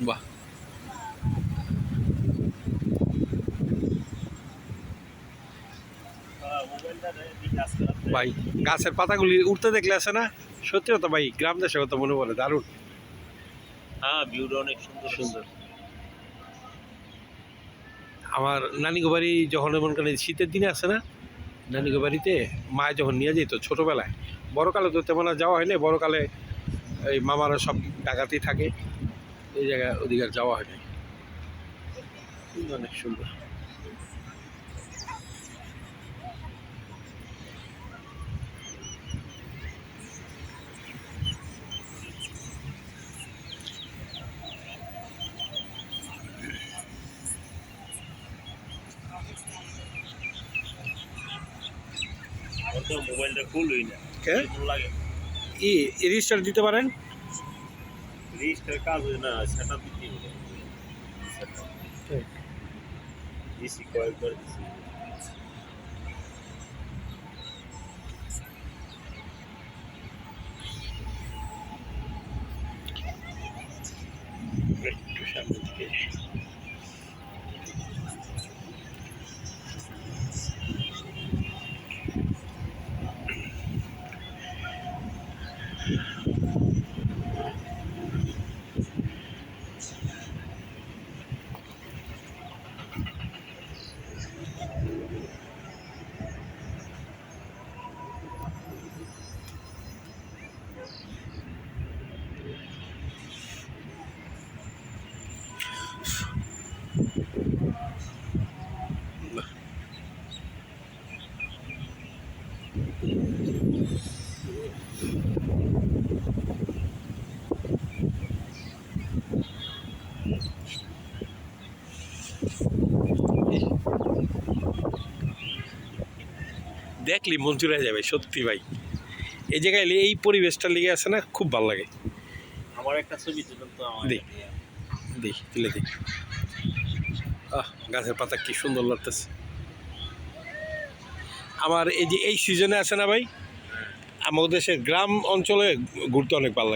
বাহ, ভাই গাছের পাতাগুলি উঠতে দেখলে আছে না, সত্যি কথা ভাই, গ্রাম দেশে কথা মনে পড়ে, দারুণ। হ্যাঁ, ভিউটা অনেক সুন্দর সুন্দর। আমার নানিগো বাড়ি যখন মনে করেন শীতের দিনে আছে না, নানিগো বাড়িতে মায় যখন নিয়ে যেত ছোটোবেলায়, বড়কালে তো তেমন আর যাওয়া হয় না, বড়কালে এই মামারা সব ঢাকাতেই থাকে, এই জায়গায় ওদিকে আর যাওয়া হয় না। অনেক সুন্দর। মোবাইলটা খুলই না, লাগে রেজিস্টার দিতে পারেন। রেজিস্টার কাজ হয় না, সেটা দিতে হবে। দিছি কয়েকবার দিছি। একটু সামনে দিকে। দেখলি মন চলে যাবে সত্যি ভাই, এই জায়গায় এলে এই পরিবেশটা লেগে আছে না, খুব ভালো লাগে। আমার একটা ছবি তুলুন তো, আমার দিই দিই তুলে দিই। গাছের পাতা কি সুন্দর লাগতেছে। আমার এই যে এই সিজনে আছে না ভাই, আমাদের দেশের গ্রাম অঞ্চলে ঘুরতে অনেক ভালো লাগে।